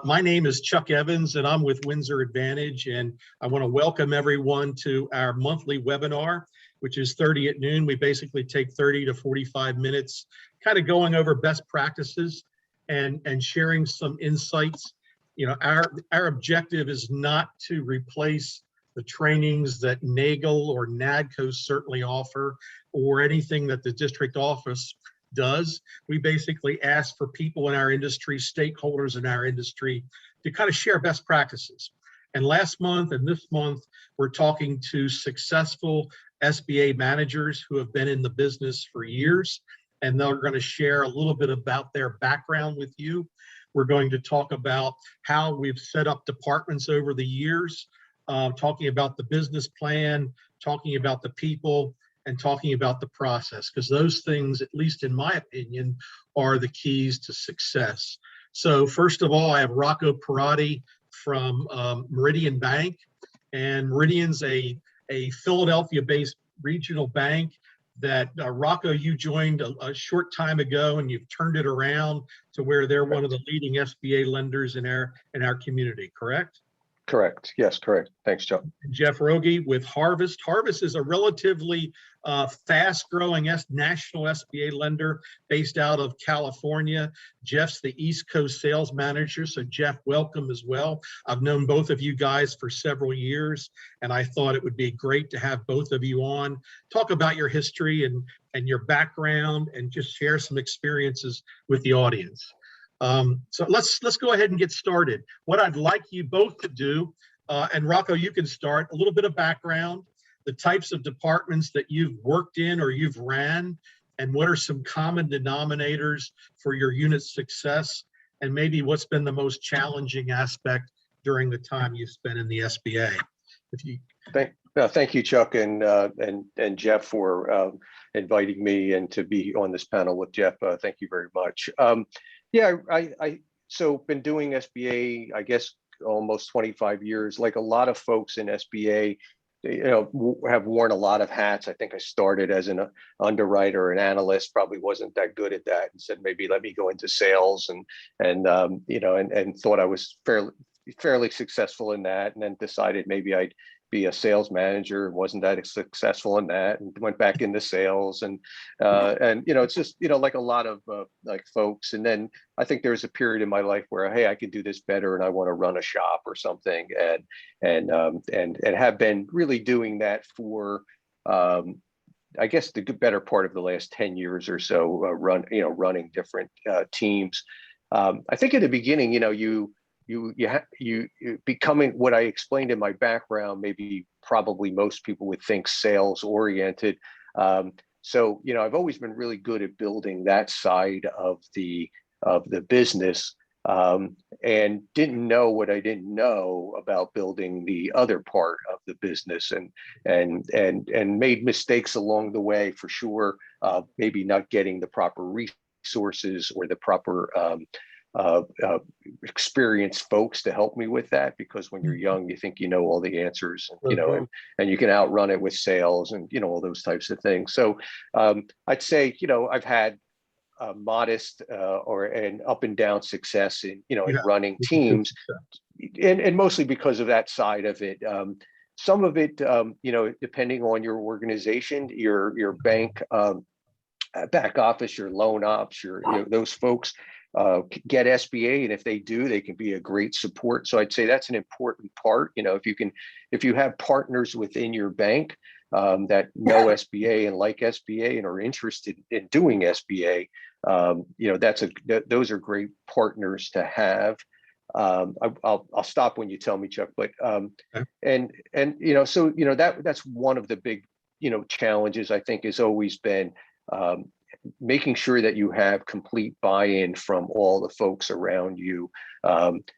My name is Chuck Evans, and I'm with Windsor Advantage, and I want to welcome everyone to our monthly webinar, which is 30 at noon. We basically take 30 to 45 minutes, kind of going over best practices and sharing some insights. You know, our objective is not to replace the trainings that NAGL or NADCO certainly offer, or anything that the district office does. We basically ask for people in our industry, stakeholders in our industry, to kind of share best practices. And last month and this month, we're talking to successful SBA managers who have been in the business for years, and they're going to share a little bit about their background with you. We're going to talk about how we've set up departments over the years, talking about the business plan, talking about the people, and talking about the process, because those things, at least in my opinion, are the keys to success. So first of all, I have Rocco Perotti from Meridian Bank, and Meridian's a Philadelphia-based regional bank that Rocco, you joined a short time ago, and you've turned it around to where they're one of the leading SBA lenders in our community, correct? Correct. Yes, correct. Thanks, Chuck. Jeff Rogie with Harvest. Harvest is a relatively fast-growing national SBA lender based out of California. Jeff's the East Coast sales manager, so Jeff, welcome as well. I've known both of you guys for several years, and I thought it would be great to have both of you on, talk about your history and your background, and just share some experiences with the audience. So let's go ahead and get started. What I'd like you both to do, and Rocco, you can start, a little bit of background, the types of departments that you've worked in or you've ran, and what are some common denominators for your unit's success, and maybe what's been the most challenging aspect during the time you spent in the SBA. If you thank you, Chuck, and Jeff for inviting me and to be on this panel with Jeff. Thank you very much. Yeah, so been doing SBA, I guess, almost 25 years. Like a lot of folks in SBA, you know, have worn a lot of hats. I think I started as an underwriter, an analyst, probably wasn't that good at that, and said maybe let me go into sales, and you know, and thought I was fairly successful in that, and then decided maybe I'd be a sales manager, wasn't that successful in that, and went back into sales, and you know, it's just, you know, like a lot of like folks. And then I think there's a period in my life where, hey, I could do this better, and I want to run a shop or something, and have been really doing that for I guess the better part of the last 10 years or so, running different teams. I think at the beginning, you know, you becoming what I explained in my background, maybe probably most people would think sales oriented. So, you know, I've always been really good at building that side of the business, and didn't know what I didn't know about building the other part of the business, and made mistakes along the way for sure. Maybe not getting the proper resources or the proper experienced folks to help me with that, because when you're young, you think you know all the answers, and, you know, and you can outrun it with sales and, you know, all those types of things. So I'd say, you know, I've had modest or an up and down success in, you know, in running teams, and mostly because of that side of it. Some of it, you know, depending on your organization, your bank back office, your loan ops, you know, those folks get SBA, and if they do, they can be a great support. So I'd say that's an important part. You know, if you have partners within your bank that know SBA and like SBA and are interested in doing SBA, you know, those are great partners to have. I'll stop when you tell me, Chuck. But and you know, so you know, that's one of the big, you know, challenges I think has always been making sure that you have complete buy-in from all the folks around you,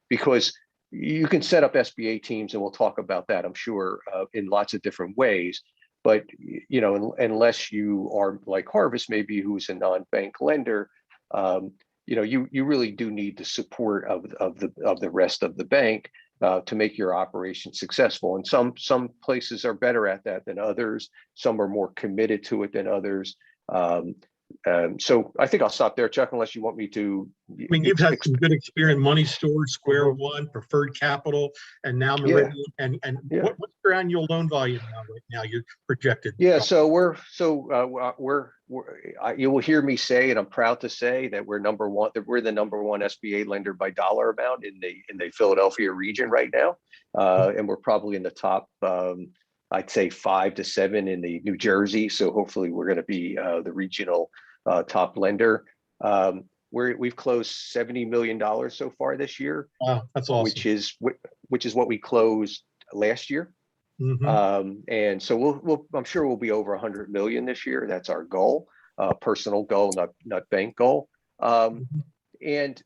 because you can set up SBA teams, and we'll talk about that, I'm sure, in lots of different ways. But you know, unless you are like Harvest, maybe, who's a non-bank lender, you know, you really do need the support of the rest of the bank to make your operation successful. And some places are better at that than others. Some are more committed to it than others. So I think I'll stop there, Chuck, unless you want me to. I mean, you've had some good experience, money storage, Square One, Preferred Capital, and now Meridian. And what's your annual loan volume now? Right now, you're projected. Yeah, so you will hear me say, and I'm proud to say that we're number one. That we're the number one SBA lender by dollar amount in the Philadelphia region right now, and we're probably in the top. I'd say 5 to 7 in the New Jersey. So hopefully we're going to be the regional top lender. We've closed $70 million so far this year. Wow, that's awesome. Which is what we closed last year. Mm-hmm. And so I'm sure we'll be over 100 million this year. That's our goal, personal goal, not bank goal. And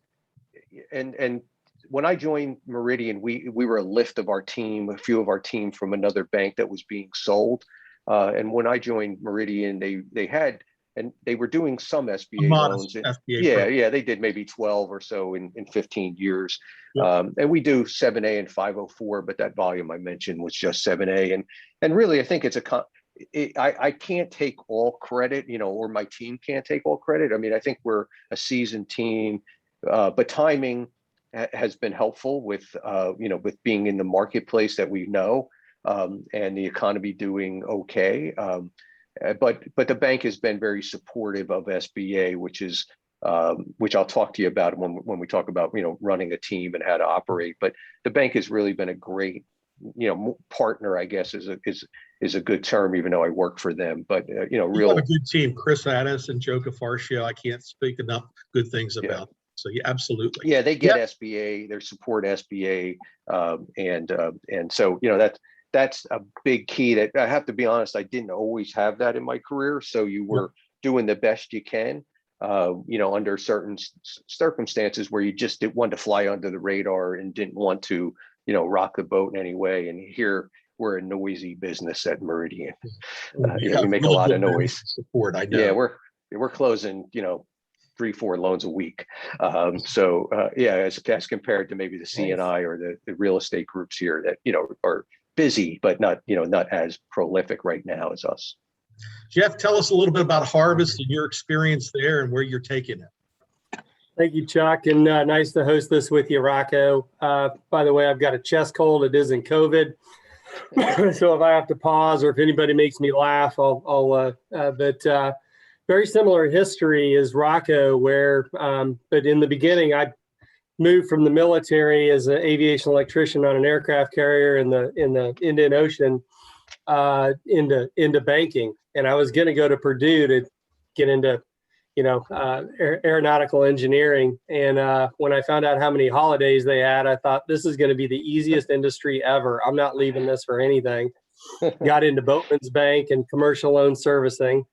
when I joined Meridian, we were a lift of our team, a few of our team from another bank that was being sold. And when I joined Meridian, they were doing some SBA loans. SBA they did maybe 12 or so in 15 years. Yep. And we do 7A and 504, but that volume I mentioned was just 7A. And really, I think I can't take all credit, or my team can't take all credit. I mean, I think we're a seasoned team, but timing has been helpful with being in the marketplace that we know, and the economy doing okay. But the bank has been very supportive of SBA, which I'll talk to you about when we talk about running a team and how to operate. But the bank has really been a great partner, I guess is a good term, even though I work for them. But you have a good team, Chris Addis and Joe Cafarcio. I can't speak enough good things about them. So yeah, absolutely. Yeah, they get SBA, they support SBA, and so that's a big key. That I have to be honest, I didn't always have that in my career. So you were doing the best you can, under certain circumstances where you just didn't want to fly under the radar and didn't want to, rock the boat in any way. And here we're a noisy business at Meridian. We make a lot of noise. Support, I know. Yeah, we're closing, 3-4 loans a week. As compared to maybe the CNI or the real estate groups here that, are busy, but not as prolific right now as us. Jeff, tell us a little bit about Harvest and your experience there and where you're taking it. Thank you, Chuck, and nice to host this with you, Rocco. By the way, I've got a chest cold. It isn't COVID. So if I have to pause or if anybody makes me laugh, but very similar history is Rocco, but in the beginning, I moved from the military as an aviation electrician on an aircraft carrier in the Indian Ocean into banking, and I was going to go to Purdue to get into aeronautical engineering. And when I found out how many holidays they had, I thought this is going to be the easiest industry ever. I'm not leaving this for anything. Got into Boatman's Bank and commercial loan servicing,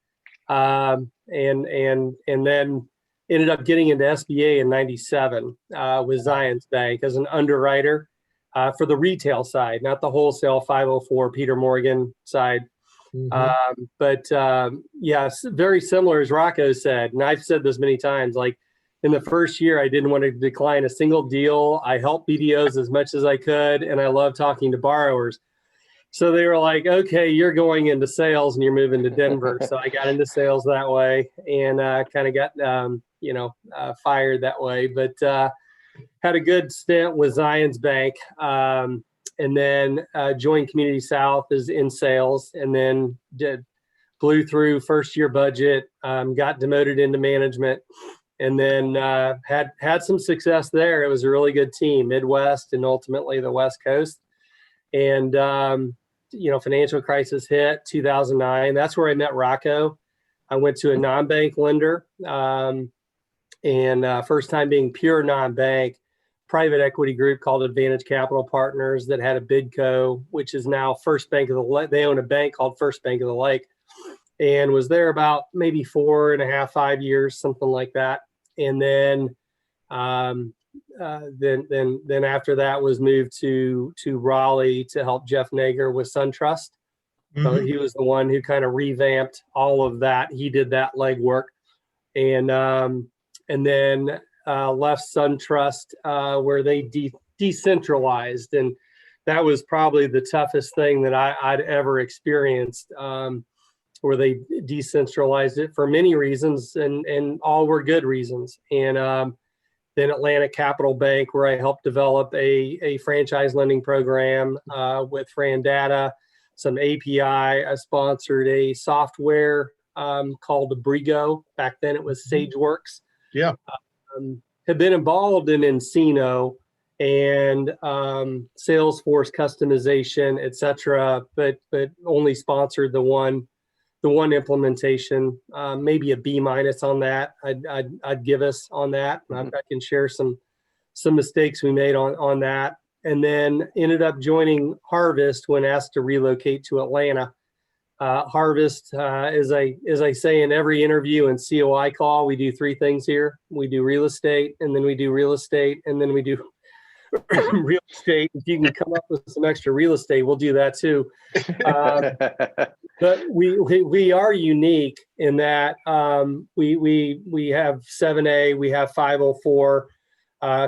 and then ended up getting into SBA in '97 with Zions Bank as an underwriter for the retail side, not the wholesale 504 Peter Morgan side. Mm-hmm. Very similar as Rocco said, and I've said this many times, like in the first year, I didn't want to decline a single deal. I helped BDOs as much as I could, and I love talking to borrowers. So they were like, okay, you're going into sales and you're moving to Denver. So I got into sales that way and kind of got, fired that way, but had a good stint with Zions Bank. And then joined Community South as in sales, and then blew through first year budget, got demoted into management, and then had some success there. It was a really good team, Midwest and ultimately the West Coast. And, financial crisis hit 2009. That's where I met Rocco. I went to a non-bank lender, and first time being pure non-bank, private equity group called Advantage Capital Partners that had a bidco, which is now First Bank of the Lake. They own a bank called First Bank of the Lake, and was there about maybe 4.5, 5 years, something like that. And then after that was moved to Raleigh to help Jeff Nager with SunTrust. Mm-hmm. So he was the one who kind of revamped all of that. He did that legwork, and then left SunTrust where they decentralized, and that was probably the toughest thing that I'd ever experienced. where they decentralized it for many reasons, and all were good reasons. And then Atlantic Capital Bank, where I helped develop a franchise lending program with Fran Data, some API. I sponsored a software called Abrigo. Back then it was SageWorks. Yeah. Have been involved in Encino and Salesforce customization, et cetera, but only sponsored the one implementation, maybe a B- on that. I'd give us on that. I can share some mistakes we made on that, and then ended up joining Harvest when asked to relocate to Atlanta. Harvest, as I say in every interview and COI call, we do three things here. We do real estate, and then we do real estate, and then we do real estate. If you can come up with some extra real estate, we'll do that too. But we are unique in that we have 7A, we have 504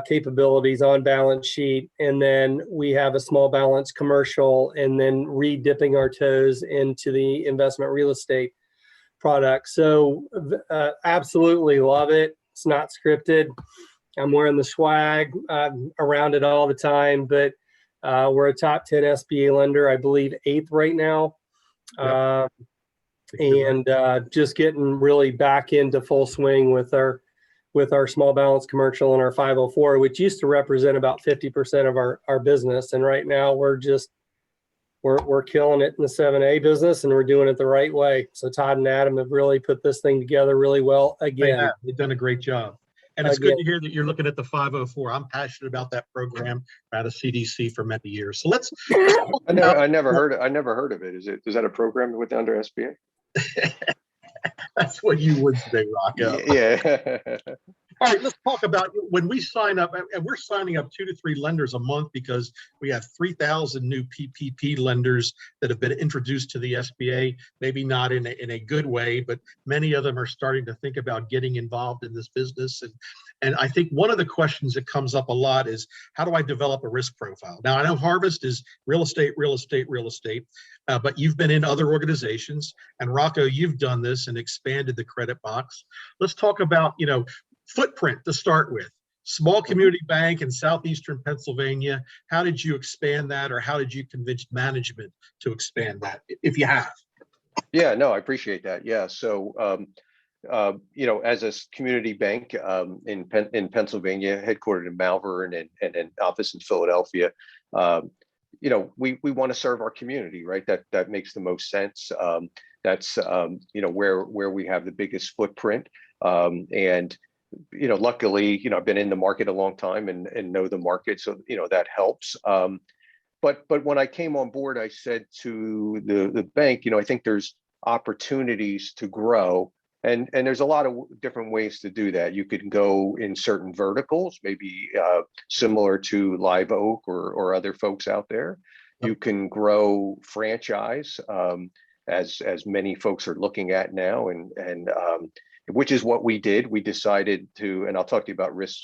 capabilities on balance sheet, and then we have a small balance commercial, and then dipping our toes into the investment real estate product. So absolutely love it. It's not scripted. I'm wearing the swag around it all the time, but we're a top 10 SBA lender, I believe 8th right now. Yep. And just getting really back into full swing with our small balance commercial and our 504, which used to represent about 50% of our business. And right now we're killing it in the 7A business, and we're doing it the right way. So Todd and Adam have really put this thing together really well again. They've done a great job. And it's good to hear that you're looking at the 504. I'm passionate about that program out of CDC for many years. So let's. I never heard of it. Is that a program with under SBA? That's what you would say, Rocco. Yeah. All right, let's talk about when we sign up, and we're signing up 2 to 3 lenders a month because we have 3,000 new PPP lenders that have been introduced to the SBA, maybe not in a good way, but many of them are starting to think about getting involved in this business. And I think one of the questions that comes up a lot is, how do I develop a risk profile? Now, I know Harvest is real estate, but you've been in other organizations, and Rocco, you've done this and expanded the credit box. Let's talk about, footprint to start with. Small community bank in southeastern Pennsylvania. How did you expand that, or how did you convince management to expand that, if you have? Yeah, no, I appreciate that. Yeah, so as a community bank in Pennsylvania, headquartered in Malvern and an office in Philadelphia, we want to serve our community, right? That makes the most sense. That's where we have the biggest footprint, and luckily, I've been in the market a long time and know the market, so that helps. But when I came on board, I said to the bank, I think there's opportunities to grow, and there's a lot of different ways to do that. You could go in certain verticals, maybe similar to Live Oak or other folks out there. You can grow franchise, as many folks are looking at now, and which is what we did. We decided to, and I'll talk to you about risk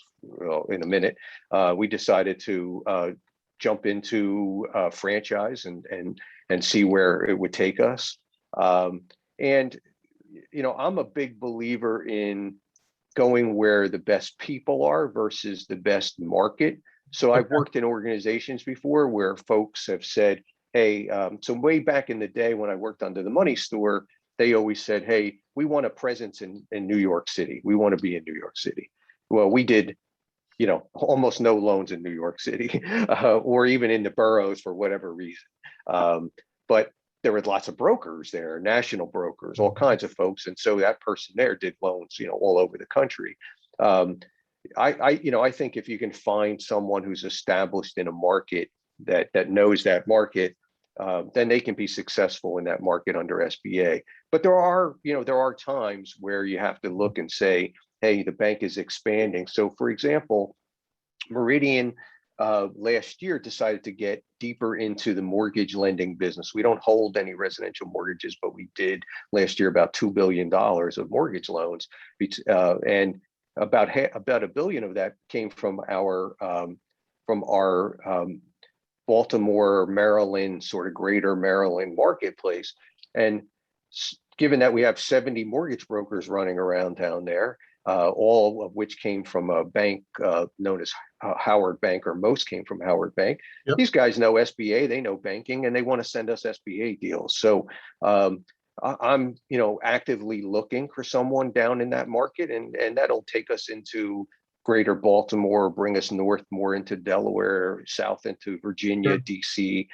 in a minute. We decided to jump into franchise and see where it would take us. And I'm a big believer in going where the best people are versus the best market. So I've worked in organizations before where folks have said, hey, so way back in the day when I worked under the money store, they always said, hey, we want a presence in New York City. We want to be in New York City. Well, we did, almost no loans in New York City or even in the boroughs for whatever reason. But there were lots of brokers there, national brokers, all kinds of folks. And so that person there did loans, all over the country. I think if you can find someone who's established in a market that knows that market, then they can be successful in that market under SBA. But there are times where you have to look and say, hey, the bank is expanding. So for example, Meridian last year decided to get deeper into the mortgage lending business. We don't hold any residential mortgages, but we did last year about $2 billion of mortgage loans. And about $1 billion of that came from our Baltimore, Maryland, sort of greater Maryland marketplace. And given that we have 70 mortgage brokers running around down there, all of which came from a bank known as Howard Bank, or most came from Howard Bank. Yep. These guys know SBA, they know banking, and they want to send us SBA deals. So I'm, actively looking for someone down in that market, and that'll take us into greater Baltimore, bring us north more into Delaware, south into Virginia, DC.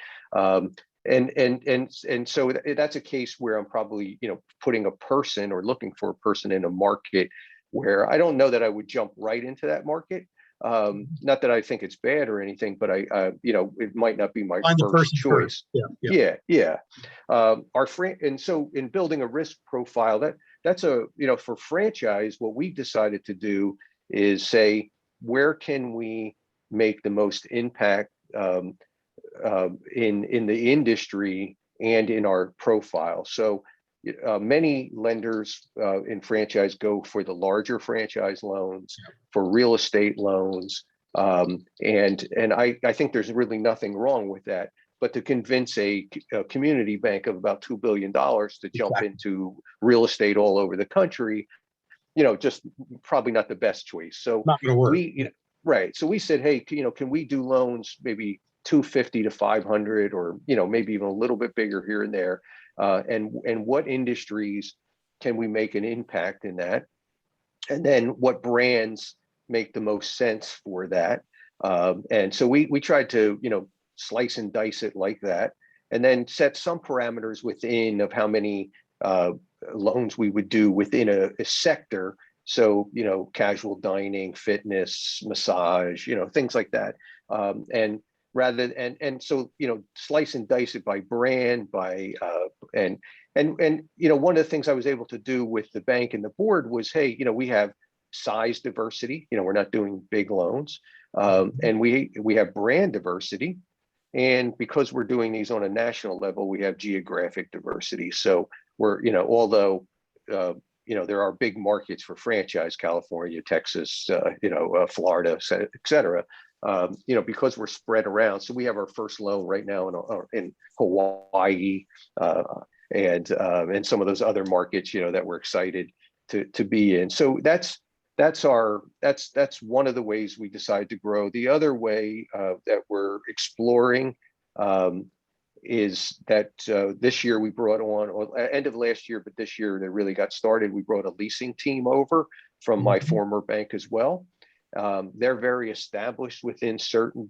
And so that's a case where I'm probably, putting a person or looking for a person in a market where I don't know that I would jump right into that market. Not that I think it's bad or anything, but it might not be my first choice. Yeah. And so in building a risk profile, that's for franchise, what we decided to do is say, where can we make the most impact in the industry and in our profile? So many lenders in franchise go for the larger franchise loans, for real estate loans, and I think there's really nothing wrong with that. But to convince a community bank of about $2 billion to jump into real estate all over the country, just probably not the best choice. So not gonna work. Right. So we said, hey, can we do loans maybe 250 to 500, or maybe even a little bit bigger here and there, and what industries can we make an impact in that, and then what brands make the most sense for that, and so we tried to slice and dice it like that, and then set some parameters within of how many loans we would do within a sector. So, casual dining, fitness, massage, things like that. And so, slice and dice it by brand, and one of the things I was able to do with the bank and the board was, hey, we have size diversity, we're not doing big loans. And we have brand diversity. And because we're doing these on a national level, we have geographic diversity. So we're, although, there are big markets for franchise, California, Texas, Florida, et cetera, because we're spread around. So we have our first loan right now in Hawaii, and some of those other markets, that we're excited to be in. So that's one of the ways we decide to grow. The other way that we're exploring is that this year we brought on, or end of last year, but this year they really got started. We brought a leasing team over from my former bank as well. They're very established within certain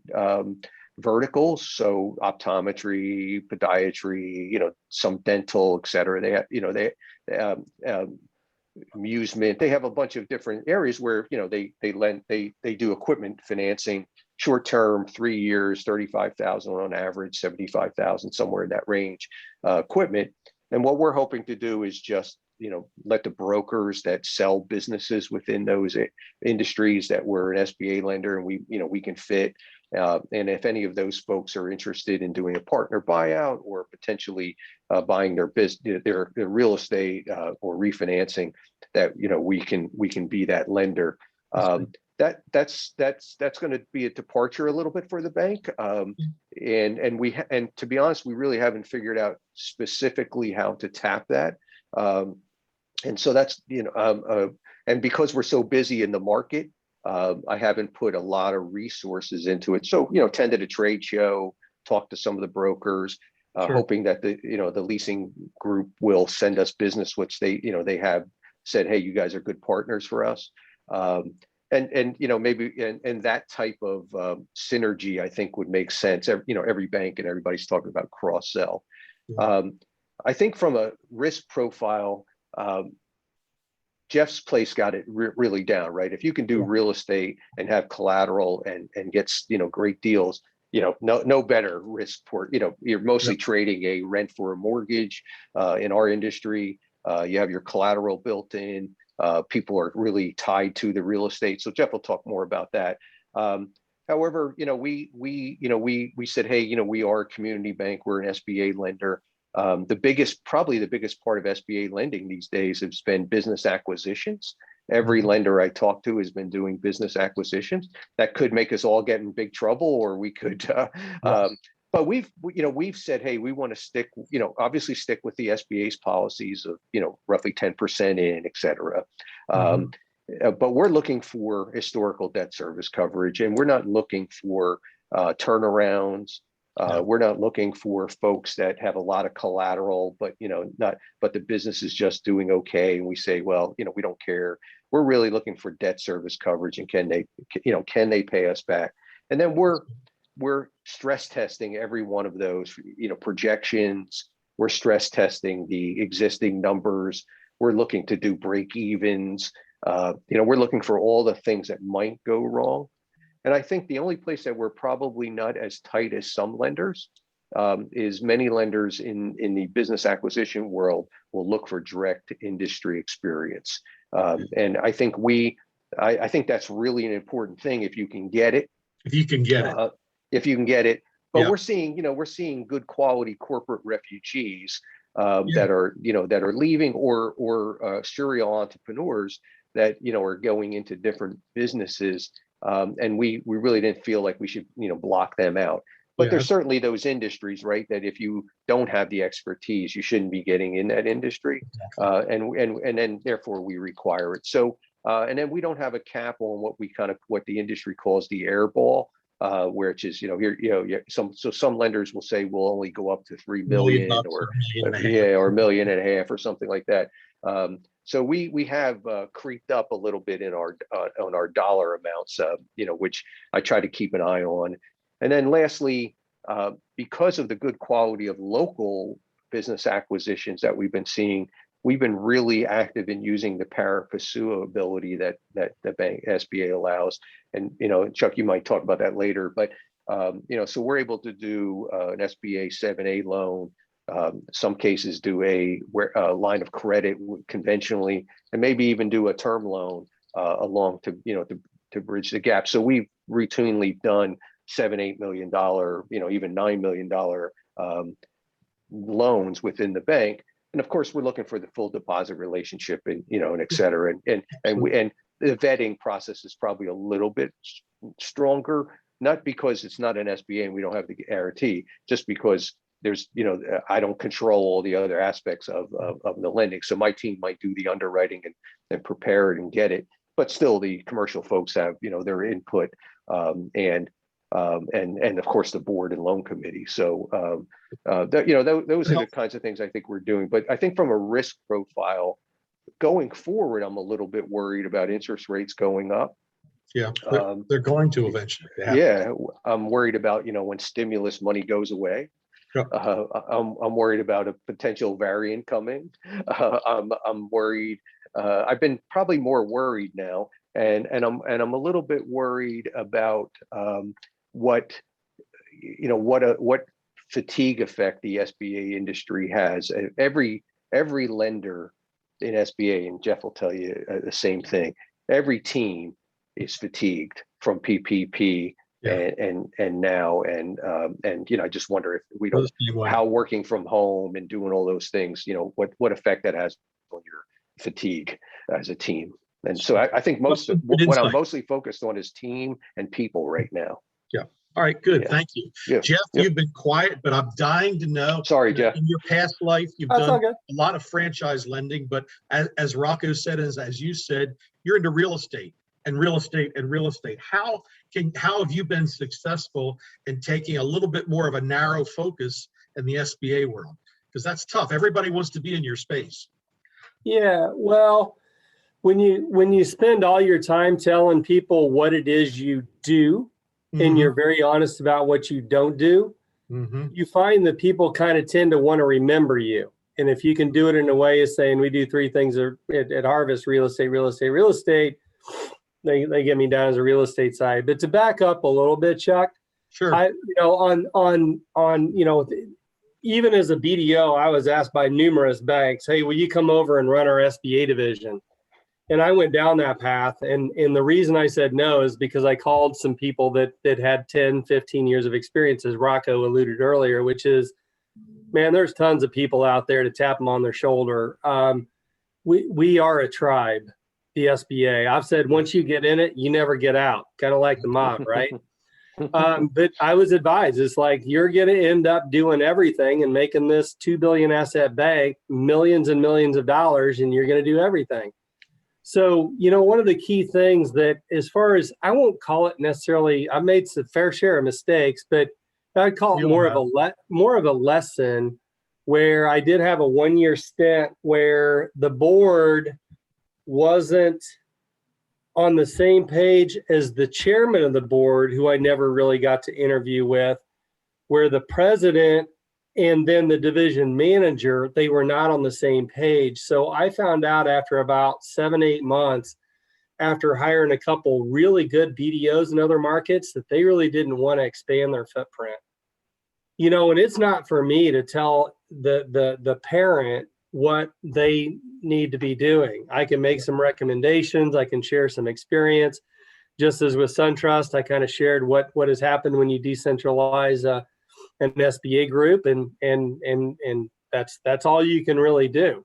verticals, so optometry, podiatry, some dental, et cetera. They have, amusement. They have a bunch of different areas where they do equipment financing, short term, 3 years, 35,000 on average, 75,000, somewhere in that range, equipment. And what we're hoping to do is just let the brokers that sell businesses within those industries that we're an SBA lender, and we can fit. And if any of those folks are interested in doing a partner buyout or potentially buying their business, their real estate, or refinancing, that we can be that lender. That's going to be a departure a little bit for the bank. And to be honest, we really haven't figured out specifically how to tap that. And so that's and because we're so busy in the market, I haven't put a lot of resources into it. So, attended a trade show, talked to some of the brokers, hoping that the leasing group will send us business, which they have said, hey, you guys are good partners for us. And maybe and that type of synergy, I think, would make sense. Every bank and everybody's talking about cross sell. I think from a risk profile, Jeff's place got it really down, right? If you can do real estate and have collateral and gets great deals, no better risk for you're mostly trading a rent for a mortgage. In our industry, you have your collateral built in. People are really tied to the real estate. So Jeff will talk more about that. However, we said, hey, we are a community bank. We're an SBA lender. Probably the biggest part of SBA lending these days has been business acquisitions. Every lender I talk to has been doing business acquisitions. That could make us all get in big trouble, or we could but we've said, hey, we want to stick, obviously stick with the SBA's policies of, roughly 10% in, et cetera. But we're looking for historical debt service coverage, and we're not looking for turnarounds. We're not looking for folks that have a lot of collateral, but but the business is just doing okay, and we say, well, we don't care. We're really looking for debt service coverage, and can they pay us back? And then we're stress testing every one of those, projections. We're stress testing the existing numbers. We're looking to do break evens. We're looking for all the things that might go wrong. And I think the only place that we're probably not as tight as some lenders is many lenders in the business acquisition world will look for direct industry experience. And I think I think that's really an important thing if you can get it. If you can get it. If you can get it. But Yeah. we're seeing good quality corporate refugees that are leaving, or serial entrepreneurs that are going into different businesses. And we really didn't feel like we should block them out. But there's certainly those industries, right, that if you don't have the expertise, you shouldn't be getting in that industry. And then therefore we require it. So and then we don't have a cap on what the industry calls the airball, which is some lenders will say we'll only go up to 3 million or $1.5 million or something like that. So we have creeped up a little bit in on our dollar amounts, which I try to keep an eye on. And then lastly, because of the good quality of local business acquisitions that we've been seeing, we've been really active in using the pari passu ability that the bank SBA allows. And Chuck, you might talk about that later, but so we're able to do an SBA 7A loan. Some cases do a line of credit conventionally, and maybe even do a term loan along to bridge the gap. So we've routinely done $7-8 million, even $9 million loans within the bank. And of course, we're looking for the full deposit relationship, and and et cetera. And the vetting process is probably a little bit stronger, not because it's not an SBA and we don't have the guarantee, just because there's I don't control all the other aspects of the lending. So my team might do the underwriting and prepare it and get it, but still the commercial folks have their input, and of course the board and loan committee. So those are the kinds of things I think we're doing. But I think from a risk profile going forward, I'm a little bit worried about interest rates going up. Yeah, they're going to eventually. Yeah, I'm worried about when stimulus money goes away. I'm worried about a potential variant coming. I'm worried. I've been probably more worried now, and I'm a little bit worried about what fatigue effect the SBA industry has. Every lender in SBA, and Jeff will tell you the same thing. Every team is fatigued from PPP. Yeah. And now I just wonder if we don't how working from home and doing all those things, what effect that has on your fatigue as a team. And so I think what I'm mostly focused on is team and people right now. Yeah. All right, good. Yeah. Thank you. Yeah. Jeff, you've been quiet, but I'm dying to know. Sorry, Jeff. In your past life, you've done a lot of franchise lending, but as Rocco said, as you said, you're into real estate. How have you been successful in taking a little bit more of a narrow focus in the SBA world? Because that's tough. Everybody wants to be in your space. Yeah, well, when you spend all your time telling people what it is you do, and you're very honest about what you don't do, you find that people kind of tend to want to remember you. And if you can do it in a way of saying, we do three things at Harvest: real estate, they get me down as a real estate side. But to back up a little bit, Chuck, sure. Even as a BDO, I was asked by numerous banks, hey, will you come over and run our SBA division? And I went down that path. And the reason I said no is because I called some people that had 10, 15 years of experience, as Rocco alluded earlier, which is, man, there's tons of people out there to tap them on their shoulder. We are a tribe, the SBA. I've said, once you get in it, you never get out, kind of like the mob, right? But I was advised, it's like, you're going to end up doing everything and making this 2 billion asset bank millions and millions of dollars, and you're going to do everything. So, one of the key things that, as far as, I won't call it necessarily, I've made some fair share of mistakes, but I'd call it more of a lesson, where I did have a 1-year stint where the board wasn't on the same page as the chairman of the board, who I never really got to interview with, where the president and then the division manager, they were not on the same page. So I found out after about 7-8 months, after hiring a couple really good BDOs in other markets, that they really didn't want to expand their footprint. And it's not for me to tell the parent what they need to be doing. I can make some recommendations. I can share some experience. Just as with SunTrust, I kind of shared what has happened when you decentralize an SBA group, and that's all you can really do.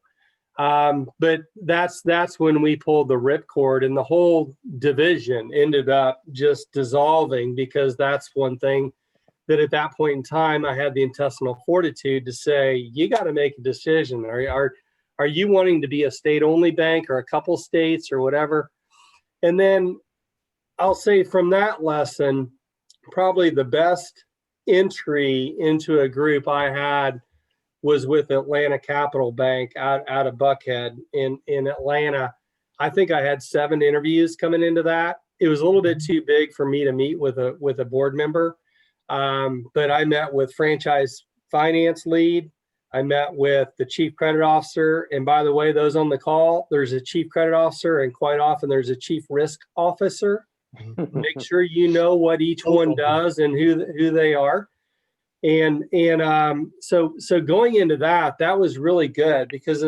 But that's when we pulled the ripcord, and the whole division ended up just dissolving, because that's one thing that at that point in time, I had the intestinal fortitude to say, you got to make a decision. Are you wanting to be a state-only bank, or a couple states, or whatever? And then I'll say, from that lesson, probably the best entry into a group I had was with Atlanta Capital Bank out of Buckhead in Atlanta. I think I had 7 interviews coming into that. It was a little bit too big for me to meet with a board member. But I met with franchise finance lead. I met with the chief credit officer. And by the way, those on the call, there's a chief credit officer, and quite often there's a chief risk officer. Make sure you know what each one does and who they are. And so going into that was really good, because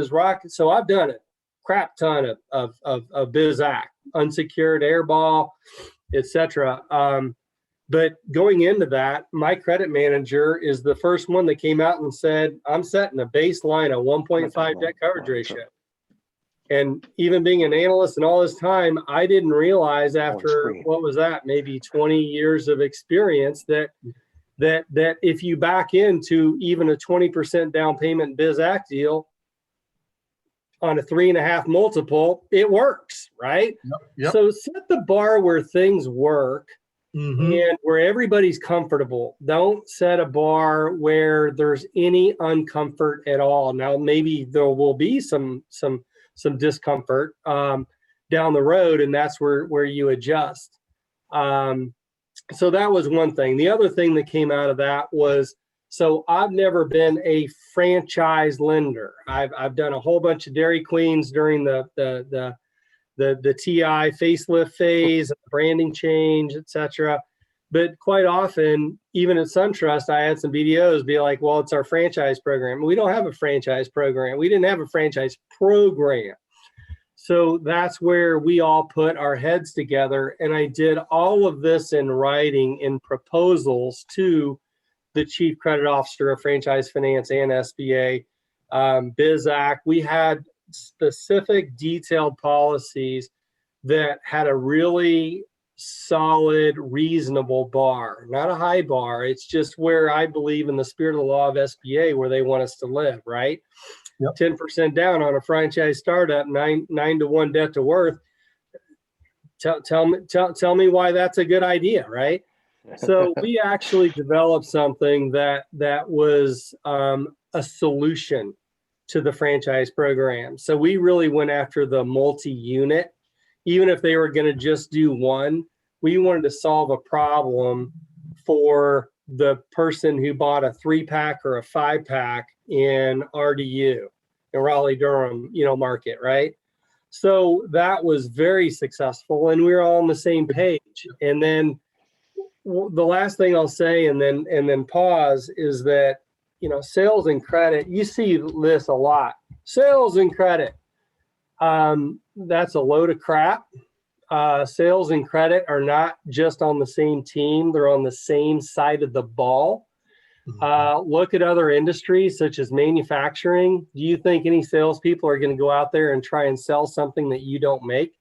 so I've done a crap ton of biz act, unsecured airball, etc. But going into that, my credit manager is the first one that came out and said, I'm setting a baseline of 1.5 debt coverage ratio. And even being an analyst and all this time, I didn't realize, after, what was that, maybe 20 years of experience, that if you back into even a 20% down payment biz act deal on a 3.5 multiple, it works, right? Yep. So set the bar where things work. Mm-hmm. And where everybody's comfortable. Don't set a bar where there's any uncomfort at all. Now, maybe there will be some discomfort down the road, and that's where you adjust. So that was one thing. The other thing that came out of that was, so I've never been a franchise lender. I've done a whole bunch of Dairy Queens during the TI facelift phase, branding change, etc. But quite often, even at SunTrust, I had some BDOs be like, well, it's our franchise program. We don't have a franchise program. We didn't have a franchise program. So that's where we all put our heads together. And I did all of this in writing, in proposals to the chief credit officer of franchise finance and SBA, Biz Act. We had specific detailed policies that had a really solid, reasonable bar, not a high bar. It's just where I believe, in the spirit of the law of SBA, where they want us to live, right? Yep. 10% down on a franchise startup, 9 to 1 debt to worth. Tell me why that's a good idea, right? So we actually developed something that was a solution to the franchise program. So we really went after the multi-unit. Even if they were going to just do one, we wanted to solve a problem for the person who bought a 3-pack or a 5-pack in RDU, in Raleigh-Durham, market, right? So that was very successful, and we were all on the same page. And then the last thing I'll say, and then pause, is that, sales and credit, you see this a lot. Sales and credit, that's a load of crap. Sales and credit are not just on the same team. They're on the same side of the ball. Look at other industries, such as manufacturing. Do you think any salespeople are going to go out there and try and sell something that you don't make?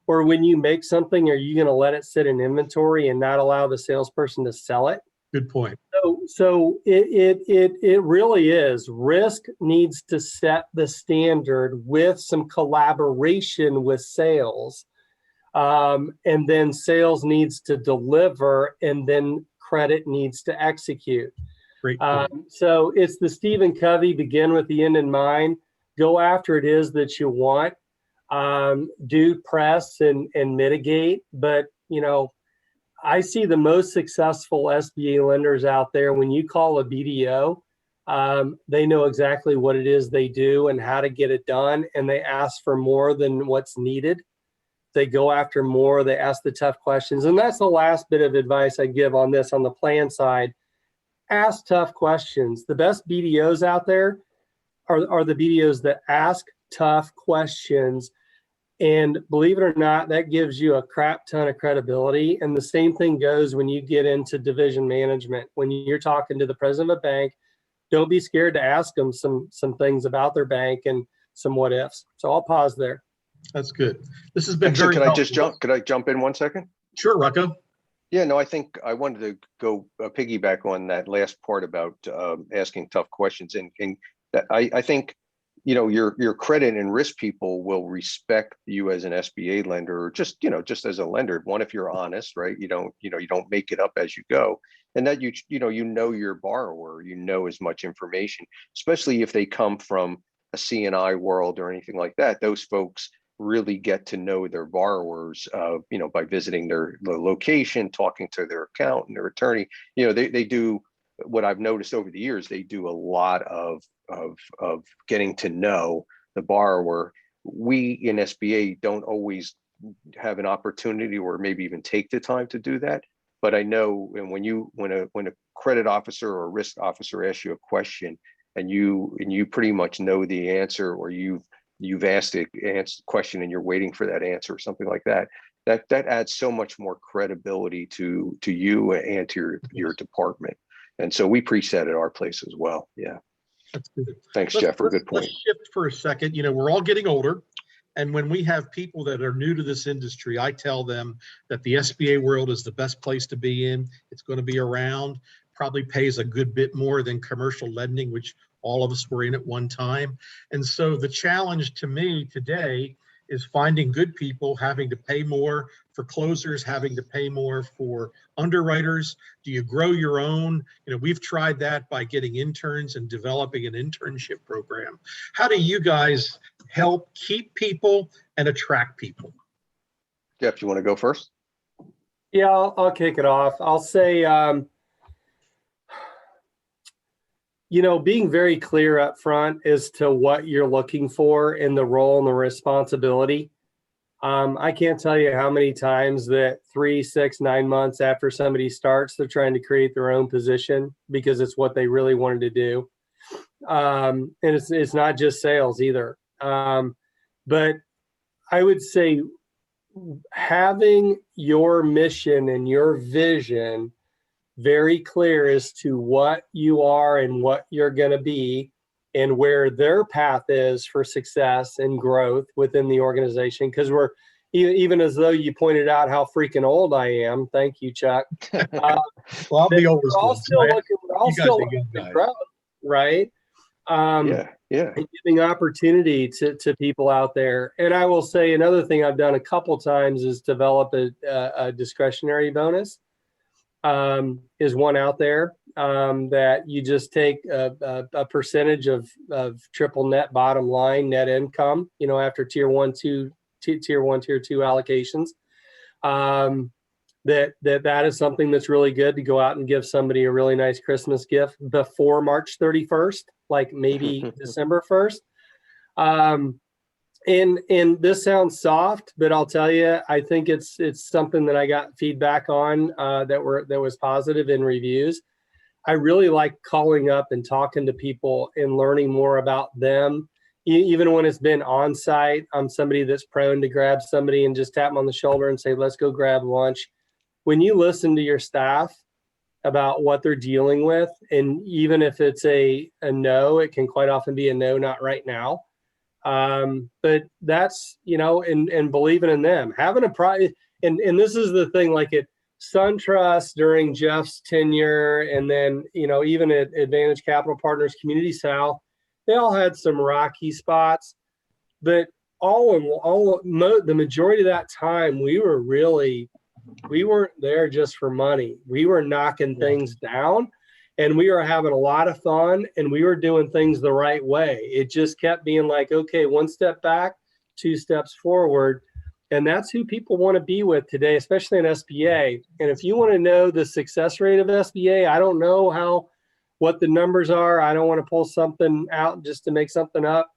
Or when you make something, are you going to let it sit in inventory and not allow the salesperson to sell it? Good point. So it really is. Risk needs to set the standard with some collaboration with sales. And then sales needs to deliver, and then credit needs to execute. Great point. So it's the Stephen Covey, begin with the end in mind, go after it is that you want, do press and mitigate. But, you know, I see the most successful SBA lenders out there. When you call a BDO, they know exactly what it is they do and how to get it done. And they ask for more than what's needed. They go after more, they ask the tough questions. And that's the last bit of advice I give on this, on the plan side. Ask tough questions. The best BDOs out there are the BDOs that ask tough questions. And believe it or not, that gives you a crap ton of credibility. And the same thing goes when you get into division management. When you're talking to the president of a bank, don't be scared to ask them some things about their bank and some what ifs. So I'll pause there. That's good. This has been Actually, very could I jump in 1 second? Sure, Rocco. Yeah, no, I think I wanted to go piggyback on that last part about asking tough questions, and that I think, you know, your credit and risk people will respect you as an SBA lender, or just as a lender. One, if you're honest, right? You don't make it up as you go, and that you know your borrower, you know as much information, especially if they come from a C&I world or anything like that. Those folks really get to know their borrowers, by visiting their location, talking to their accountant, their attorney. You know, they do what I've noticed over the years. They do a lot of getting to know the borrower. We in SBA don't always have an opportunity, or maybe even take the time to do that. But I know, and when a credit officer or a risk officer asks you a question, and you pretty much know the answer, or you've asked the question and you're waiting for that answer or something like that, that adds so much more credibility to you and to your department. And so we preach that at our place as well. Yeah. That's good. Thanks, Jeff, for a good point. Let's shift for a second. You know, we're all getting older. And when we have people that are new to this industry, I tell them that the SBA world is the best place to be in. It's going to be around, probably pays a good bit more than commercial lending, which all of us were in at one time. And so the challenge to me today is finding good people, having to pay more for closers, having to pay more for underwriters. Do you grow your own? You know, we've tried that by getting interns and developing an internship program. How do you guys help keep people and attract people? Jeff, you want to go first? Yeah, I'll kick it off. I'll say, being very clear up front as to what you're looking for in the role and the responsibility. I can't tell you how many times that 3, 6, 9 months after somebody starts, they're trying to create their own position because it's what they really wanted to do. And it's not just sales either. But I would say having your mission and your vision very clear as to what you are and what you're going to be, and where their path is for success and growth within the organization. Because we're, even as though you pointed out how freaking old I am. Thank you, Chuck. Well, I'll be old. We're all still looking to grow, right? Yeah. And giving opportunity to people out there. And I will say another thing I've done a couple times is develop a discretionary bonus. Is one out there that you just take a percentage of triple net bottom line net income, after tier 1, 2, tier 2 allocations. That is something that's really good to go out and give somebody a really nice Christmas gift before March 31st, like maybe December 1st. And this sounds soft, but I'll tell you, I think it's something that I got feedback on that was positive in reviews. I really like calling up and talking to people and learning more about them, even when it's been on site. I'm somebody that's prone to grab somebody and just tap them on the shoulder and say, let's go grab lunch. When you listen to your staff about what they're dealing with, and even if it's a no, it can quite often be a no, not right now. But that's, and believing in them, having a pride. And this is the thing, like at SunTrust during Jeff's tenure, and then, even at Advantage Capital Partners Community South, they all had some rocky spots, but the majority of that time, we weren't there just for money. We were knocking things down, and we were having a lot of fun, and we were doing things the right way. It just kept being like, okay, one step back, two steps forward. And that's who people want to be with today, especially in SBA. And if you want to know the success rate of SBA, I don't know what the numbers are. I don't want to pull something out just to make something up,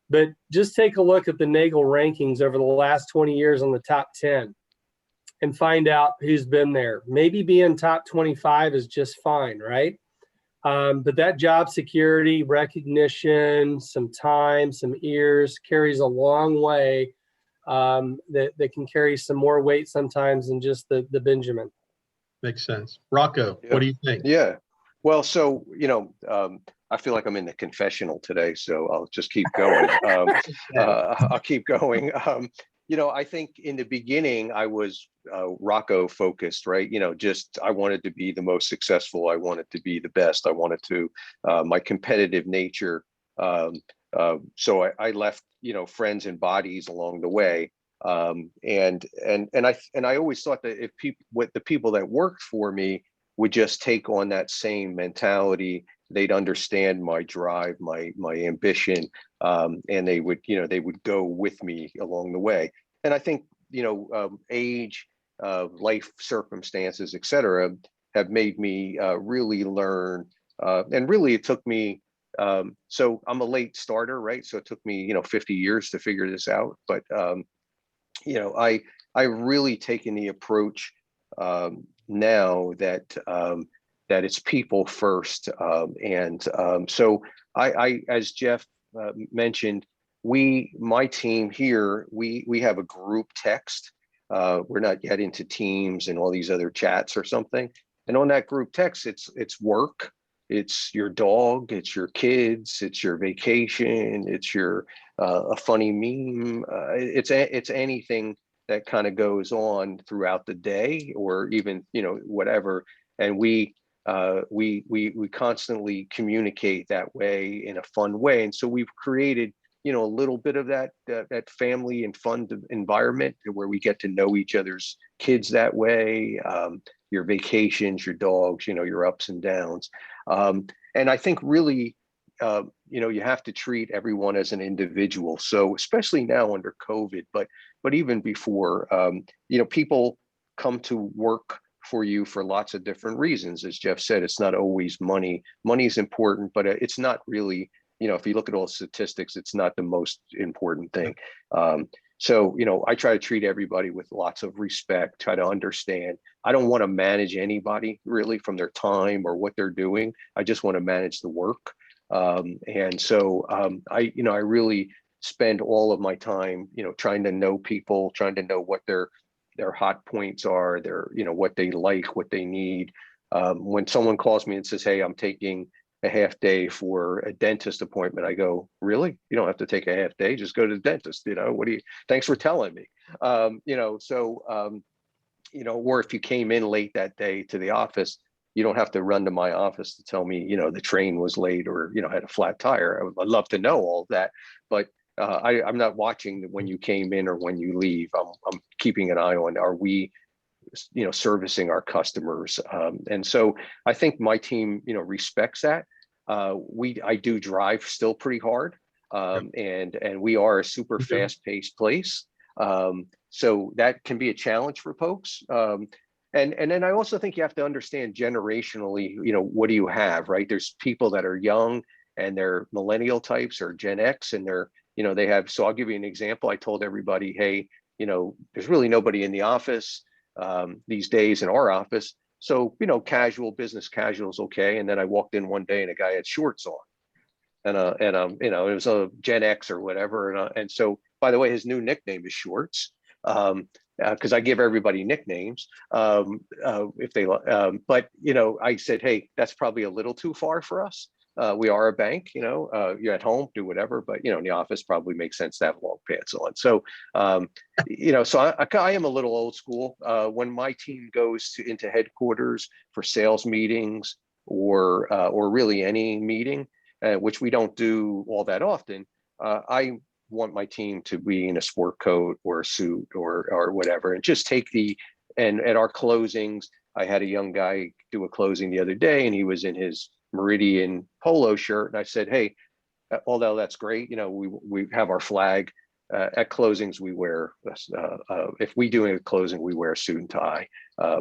but just take a look at the Nagel rankings over the last 20 years on the top 10 and find out who's been there. Maybe being top 25 is just fine, right? But that job security, recognition, some time, some ears carries a long way. That can carry some more weight sometimes than just the Benjamin. Makes sense. Rocco, Yeah. What do you think? Yeah. Well, so, I feel like I'm in the confessional today, so I'll just keep going. I'll keep going. I think in the beginning I was Rocco focused, right? I wanted to be the most successful. I wanted to be the best. I wanted to, my competitive nature. So I left, friends and bodies along the way. And I always thought that if the people that worked for me would just take on that same mentality, they'd understand my drive, my ambition, and they would go with me along the way. And I think, age, life circumstances, et cetera, have made me really learn. And really it took me, so I'm a late starter, right? So it took me, 50 years to figure this out. But, I really taken the approach now that it's people first. So I as Jeff mentioned, my team here, we have a group text. We're not yet into Teams and all these other chats or something. And on that group text, it's work. It's your dog, it's your kids, it's your vacation, it's your a funny meme. It's anything that kind of goes on throughout the day, or even whatever. And we constantly communicate that way in a fun way. And so we've created a little bit of that family and fun environment where we get to know each other's kids that way. Your vacations, your dogs, your ups and downs. And I think really, you have to treat everyone as an individual. So especially now under COVID, but even before, people come to work for you for lots of different reasons. As Jeff said, it's not always money. Money is important, but it's not really, if you look at all statistics, it's not the most important thing. So, I try to treat everybody with lots of respect, try to understand. I don't want to manage anybody really from their time or what they're doing. I just want to manage the work. And so I really spend all of my time, trying to know people, trying to know what their hot points are, what they like, what they need. When someone calls me and says, hey, I'm taking a half day for a dentist appointment, I go, really? You don't have to take a half day, just go to the dentist. Thanks for telling me. Or if you came in late that day to the office, you don't have to run to my office to tell me, the train was late or, had a flat tire. I'd love to know all that, but I'm not watching when you came in or when you leave. I'm keeping an eye on, are we, servicing our customers? And so I think my team, respects that. I do drive still pretty hard. And we are a super fast paced place. So that can be a challenge for folks. And then I also think you have to understand generationally, what do you have, right? There's people that are young and they're millennial types or Gen X, and they're, they have, so I'll give you an example. I told everybody, hey, there's really nobody in the office these days in our office. So, casual, business casual is okay. And then I walked in one day and a guy had shorts on, and it was a Gen X or whatever. And so, by the way, his new nickname is Shorts. Because I give everybody nicknames if they, but I said, hey, that's probably a little too far for us. We are a bank, you're at home, do whatever, but in the office probably makes sense to have long pants on. So, so I am a little old school. When my team goes into headquarters for sales meetings or really any meeting, which we don't do all that often, I want my team to be in a sport coat or a suit or whatever, and just take and at our closings, I had a young guy do a closing the other day, and he was in his Meridian polo shirt, and I said, hey, although that's great, we have our flag. At closings, we wear, if we do a closing, we wear a suit and tie,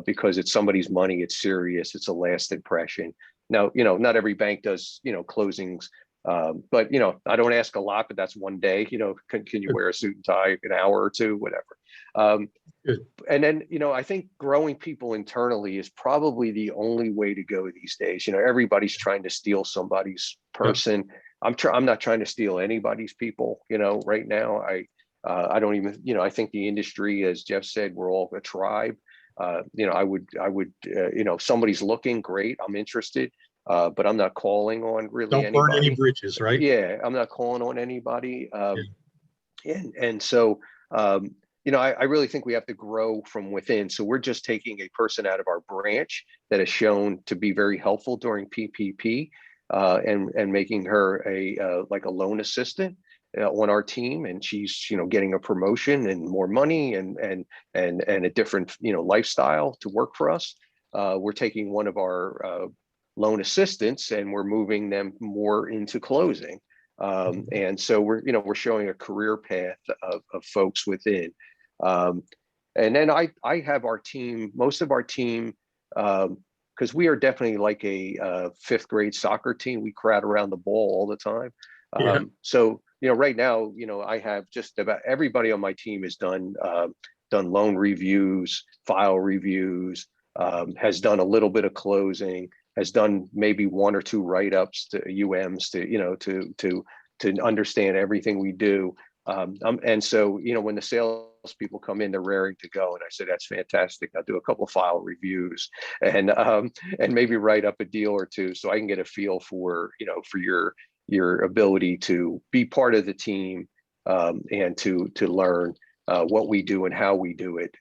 because it's somebody's money, it's serious, it's a last impression. Now, not every bank does, closings, but, I don't ask a lot, but that's one day, can you wear a suit and tie an hour or two, whatever. And then, I think growing people internally is probably the only way to go these days. Everybody's trying to steal somebody's person. I'm not trying to steal anybody's people, right now. I don't even, I think the industry, as Jeff said, we're all a tribe. I would, if somebody's looking, great, I'm interested, but I'm not calling on really anybody. Don't burn any bridges, right? Yeah, I'm not calling on anybody. And so, I really think we have to grow from within. So we're just taking a person out of our branch that has shown to be very helpful during PPP, and making her like a loan assistant on our team, and she's getting a promotion and more money and a different lifestyle to work for us. We're taking one of our loan assistants and we're moving them more into closing, and so we're showing a career path of folks within. And then I have our team, most of our team, because we are definitely like a fifth grade soccer team. We crowd around the ball all the time. So, right now, I have just about everybody on my team has done loan reviews, file reviews, has done a little bit of closing, has done maybe one or two write-ups to UMs to understand everything we do. And so, when the sales people come in, they're raring to go. And I said, that's fantastic. I'll do a couple of file reviews and maybe write up a deal or two so I can get a feel for, for your ability to be part of the team, and to learn what we do and how we do it.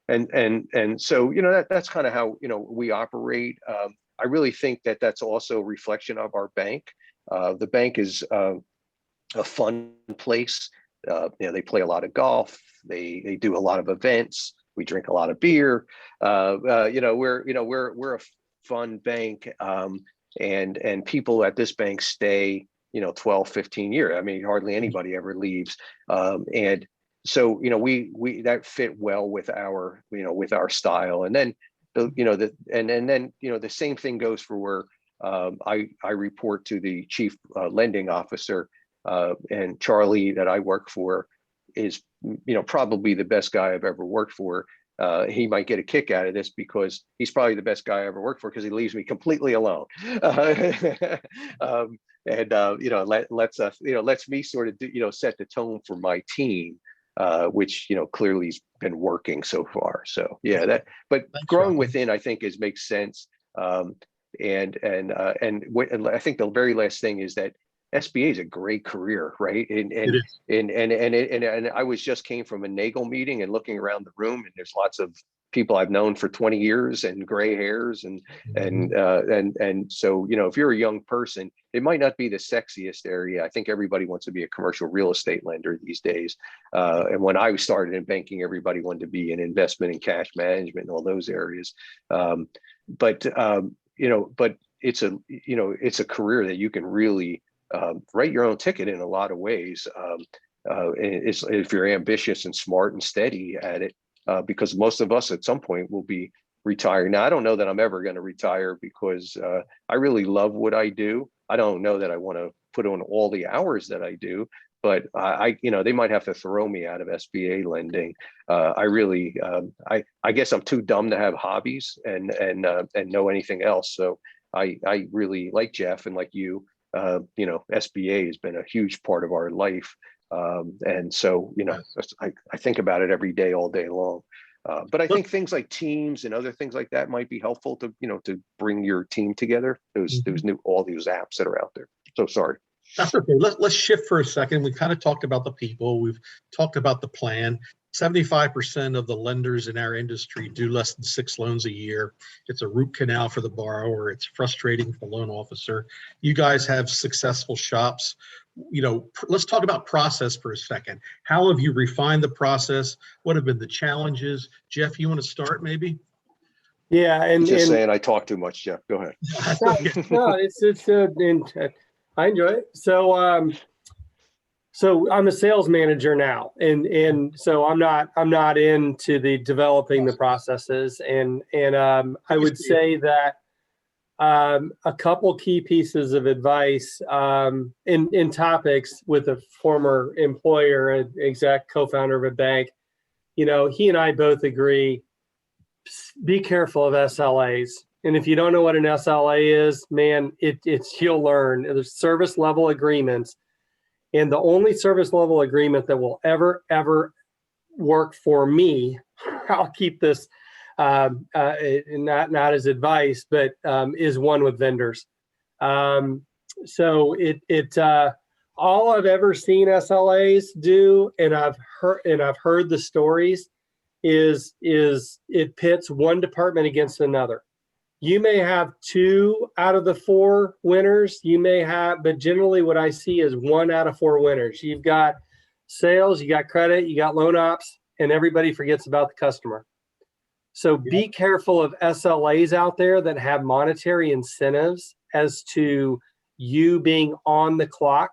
And so, that's kind of how, we operate. I really think that that's also a reflection of our bank. The bank is a fun place. They play a lot of golf. They do a lot of events. We drink a lot of beer. We're a fun bank, and people at this bank stay 12, 15 years. I mean, hardly anybody ever leaves, and so we that fit well with our with our style. And then the same thing goes for where I report to the chief lending officer. And Charlie that I work for is, probably the best guy I've ever worked for. He might get a kick out of this because he's probably the best guy I ever worked for because he leaves me completely alone. Lets me sort of set the tone for my team, which clearly has been working so far. So yeah, but growing within, I think, makes sense. And I think the very last thing is that SBA is a great career, right? And I came from a Nagel meeting and looking around the room, and there's lots of people I've known for 20 years and gray hairs, and so if you're a young person, it might not be the sexiest area. I think everybody wants to be a commercial real estate lender these days. And when I started in banking, everybody wanted to be in investment and cash management and all those areas. But it's a career that you can really write your own ticket in a lot of ways. If you're ambitious and smart and steady at it, because most of us at some point will be retired. Now, I don't know that I'm ever going to retire because I really love what I do. I don't know that I want to put on all the hours that I do, but they might have to throw me out of SBA lending. I guess I'm too dumb to have hobbies and know anything else. So I really, like Jeff and like you, SBA has been a huge part of our life. And so, I think about it every day, all day long. But I think things like Teams and other things like that might be helpful to, to bring your team together. All these apps that are out there. So sorry. That's okay. Let's shift for a second. We kind of talked about the people. We've talked about the plan. 75% of the lenders in our industry do less than 6 loans a year. It's a root canal for the borrower. It's frustrating for the loan officer. You guys have successful shops. Let's talk about process for a second. How have you refined the process? What have been the challenges? Jeff, you want to start maybe? Yeah, saying I talk too much, Jeff. Go ahead. No, I enjoy it. So I'm a sales manager now, and so I'm not into the developing the processes, and I would say that a couple key pieces of advice in topics with a former employer, an exec co-founder of a bank. He and I both agree, be careful of SLAs. And if you don't know what an SLA is, man, it's you'll learn. There's service level agreements. And the only service level agreement that will ever work for me, I'll keep this not as advice, but is one with vendors. So all I've ever seen SLAs do, and I've heard the stories, is it pits one department against another. You may have 2 out of the 4 winners. But generally what I see is 1 out of 4 winners. You've got sales, you got credit, you got loan ops, and everybody forgets about the customer. So be careful of SLAs out there that have monetary incentives as to you being on the clock.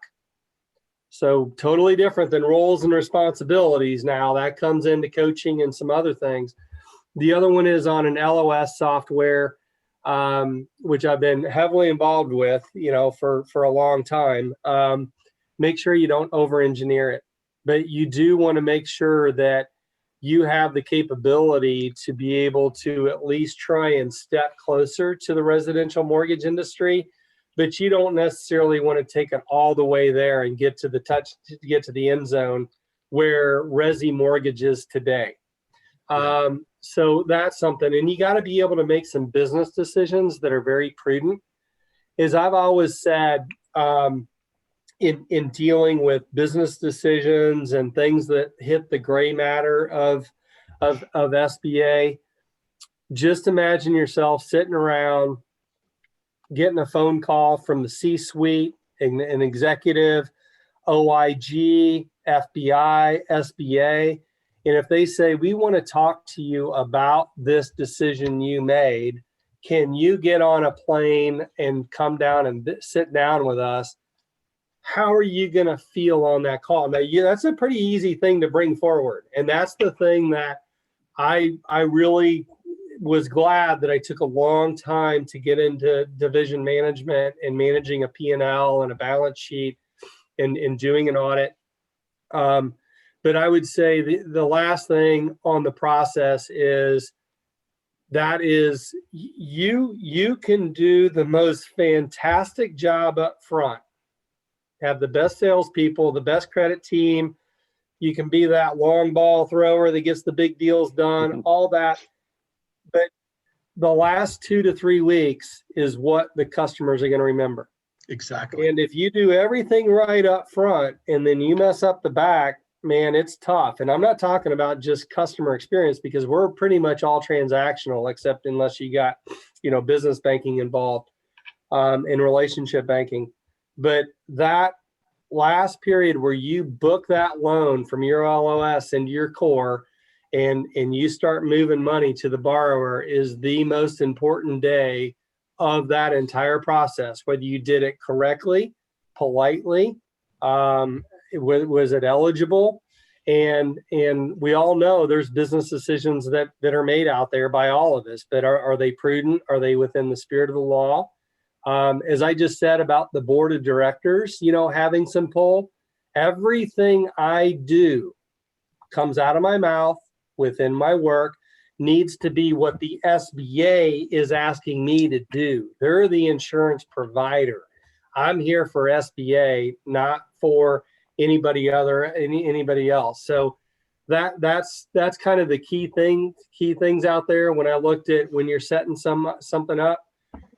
So totally different than roles and responsibilities. Now that comes into coaching and some other things. The other one is on an LOS software, which I've been heavily involved with, for a long time. Make sure you don't over-engineer it, but you do want to make sure that you have the capability to be able to at least try and step closer to the residential mortgage industry, but you don't necessarily want to take it all the way there and get to the end zone where resi mortgage is today. So that's something, and you got to be able to make some business decisions that are very prudent. As I've always said, in dealing with business decisions and things that hit the gray matter of SBA, just imagine yourself sitting around getting a phone call from the C-suite, an executive, OIG, FBI, SBA. And if they say, we want to talk to you about this decision you made, can you get on a plane and come down and sit down with us? How are you going to feel on that call? Now, that's a pretty easy thing to bring forward. And that's the thing that I really was glad that I took a long time to get into division management and managing a P&L and a balance sheet and doing an audit. But I would say the last thing on the process is you can do the most fantastic job up front, have the best salespeople, the best credit team. You can be that long ball thrower that gets the big deals done, all that. But the last 2 to 3 weeks is what the customers are going to remember. Exactly. And if you do everything right up front and then you mess up the back, man, it's tough. And I'm not talking about just customer experience, because we're pretty much all transactional, except unless you got, business banking involved, in relationship banking. But that last period where you book that loan from your LOS into your core and you start moving money to the borrower is the most important day of that entire process, whether you did it correctly, politely, was it eligible? And we all know there's business decisions that are made out there by all of us, but are they prudent? Are they within the spirit of the law? As I just said about the board of directors, having some pull, everything I do comes out of my mouth within my work needs to be what the SBA is asking me to do. They're the insurance provider. I'm here for SBA, not for anybody else. So that's kind of the key things out there when I looked at when you're setting something up.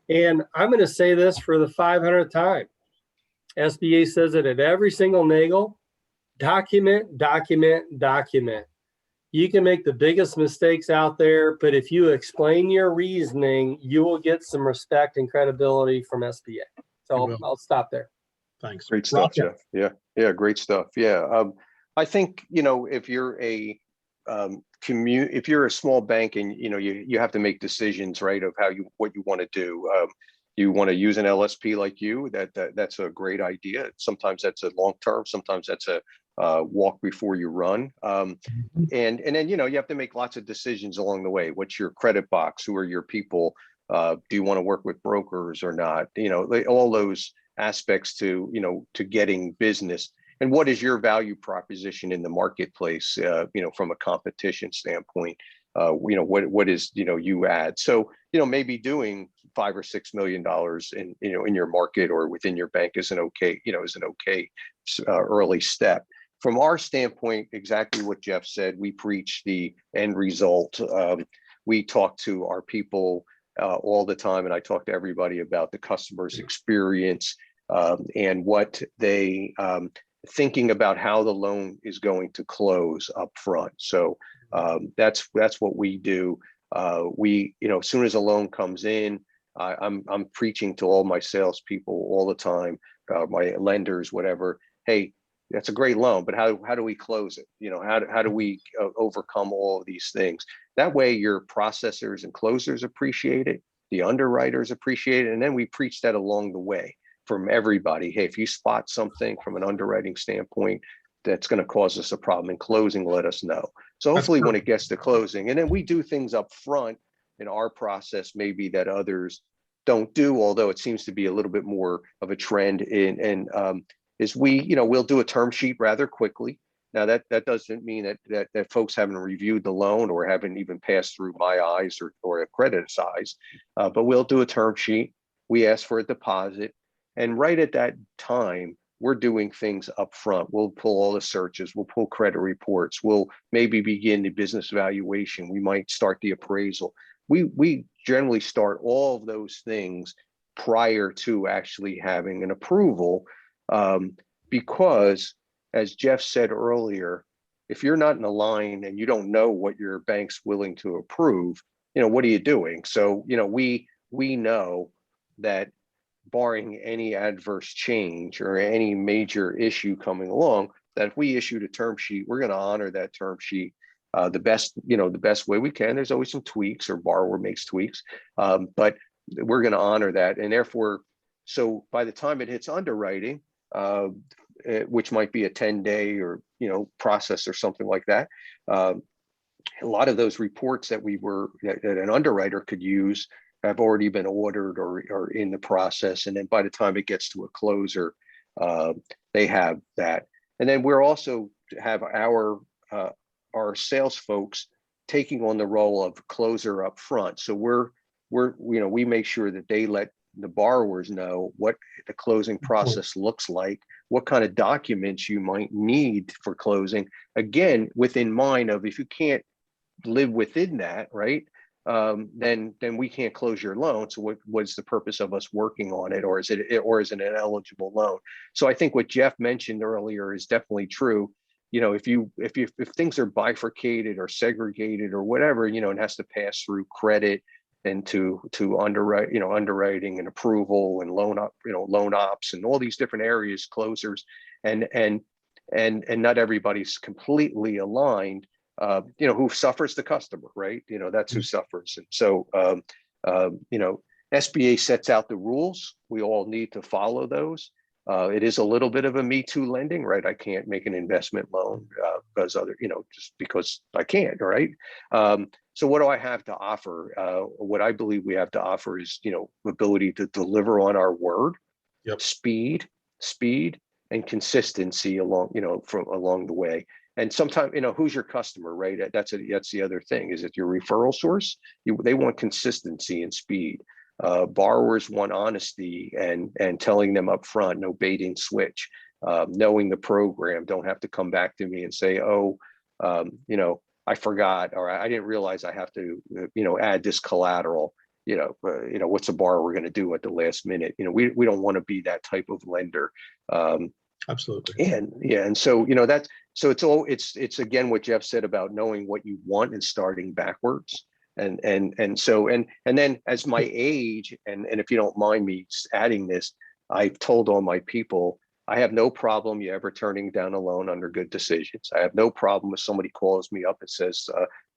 And I'm going to say this for the 500th time. SBA says it at every single nagel. Document, document, document. You can make the biggest mistakes out there, but if you explain your reasoning, you will get some respect and credibility from SBA. So I'll stop there. Thanks. Great stuff, Jeff. Yeah, great stuff. Yeah. I think, if you're a if you're a small bank and you have to make decisions, right, of what you want to do. You want to use an LSP like you, that's a great idea. Sometimes that's a long term, sometimes that's a walk before you run. And then you have to make lots of decisions along the way. What's your credit box? Who are your people? Do you want to work with brokers or not? All those aspects to getting business. And what is your value proposition in the marketplace? From a competition standpoint, what is you add? So maybe doing $5 or $6 million in your market or within your bank is an okay early step. From our standpoint, exactly what Jeff said. We preach the end result. We talk to our people all the time, and I talk to everybody about the customer's experience and what they thinking about how the loan is going to close up front. So that's what we do. As soon as a loan comes in, I'm preaching to all my salespeople all the time, my lenders, whatever. Hey, that's a great loan, but how do we close it? How do we overcome all of these things? That way, your processors and closers appreciate it, the underwriters appreciate it, and then we preach that along the way from everybody. Hey, if you spot something from an underwriting standpoint that's going to cause us a problem in closing, let us know. So hopefully when it gets to closing, and then we do things up front in our process, maybe that others don't do, although it seems to be a little bit more of a trend is we'll do a term sheet rather quickly. Now that doesn't mean that folks haven't reviewed the loan or haven't even passed through my eyes or a credit size, but we'll do a term sheet. We ask for a deposit. And right at that time, we're doing things up front. We'll pull all the searches, we'll pull credit reports, we'll maybe begin the business valuation. We might start the appraisal. We generally start all of those things prior to actually having an approval, because as Jeff said earlier, if you're not in a line and you don't know what your bank's willing to approve, what are you doing? So, we know that barring any adverse change or any major issue coming along, that if we issued a term sheet, we're going to honor that term sheet the best way we can. There's always some tweaks, or borrower makes tweaks, but we're going to honor that. And therefore, so by the time it hits underwriting, which might be a 10-day or process or something like that, a lot of those reports that an underwriter could use have already been ordered or in the process. And then by the time it gets to a closer, they have that. And then we're also have our sales folks taking on the role of closer up front. So we make sure that they let the borrowers know what the closing process looks like, what kind of documents you might need for closing. Again, within mind of, if you can't live within that, right? Then we can't close your loan. So what's the purpose of us working on it, or is it an eligible loan? So I think what Jeff mentioned earlier is definitely true. If things are bifurcated or segregated or whatever, it has to pass through credit and to underwriting and approval and loan ops and all these different areas, closers, and not everybody's completely aligned. Who suffers? The customer, right? That's who suffers. And so, SBA sets out the rules. We all need to follow those. It is a little bit of a Me Too lending, right? I can't make an investment loan because just because I can't, right? So what do I have to offer? What I believe we have to offer is, ability to deliver on our word, speed, and consistency along the way. And sometimes, who's your customer, right? That's the other thing. Is it your referral source? They want consistency and speed. Borrowers want honesty and telling them up front, no bait and switch. Knowing the program, don't have to come back to me and say, you know, I forgot, or I didn't realize I have to, you know, add this collateral. You know, what's a borrower going to do at the last minute? You know, we don't want to be that type of lender. Absolutely. And yeah, and so, you know, that's, so it's again what Jeff said about knowing what you want and starting backwards. And then as my age, and if you don't mind me adding this, I've told all my people, I have no problem you ever turning down a loan under good decisions. I have no problem if somebody calls me up and says,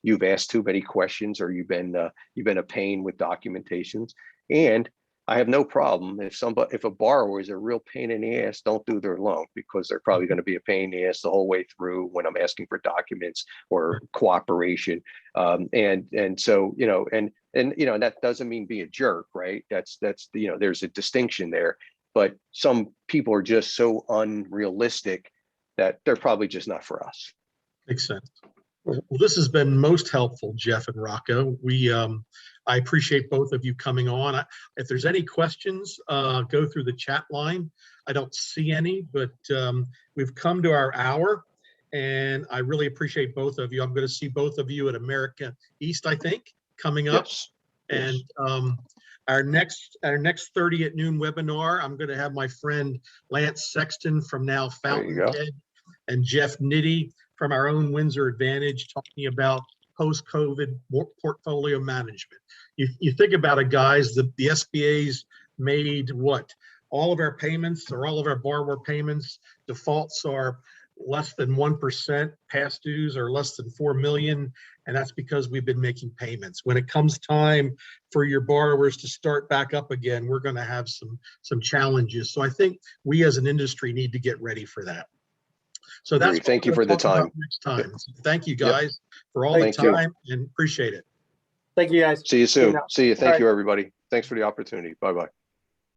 you've asked too many questions, or you've been a pain with documentations. And I have no problem if a borrower is a real pain in the ass, don't do their loan, because they're probably going to be a pain in the ass the whole way through when I'm asking for documents or cooperation. And so, you know, and you know, that doesn't mean be a jerk, right? That's you know, there's a distinction there. But some people are just so unrealistic that they're probably just not for us. Makes sense. Well, this has been most helpful, Jeff and Rocco. I appreciate both of you coming on. If there's any questions, go through the chat line. I don't see any, but we've come to our hour, and I really appreciate both of you. I'm going to see both of you at America East, I think, coming up. Yes. And our next 30 at noon webinar, I'm going to have my friend Lance Sexton from now Fountainhead and Jeff Nitty from our own Windsor Advantage, talking about post-COVID portfolio management. You think about it, guys, the SBA's made what? All of our payments, or all of our borrower payments, defaults are less than 1%, past dues are less than 4 million, and that's because we've been making payments. When it comes time for your borrowers to start back up again, we're going to have some challenges. So I think we as an industry need to get ready for that. So that's thank you for the time. Next time. So thank you guys for all the Thank you. time, and appreciate it. Thank you, guys. See you soon. See you. Thank All you, everybody. Thanks for the opportunity. Bye-bye.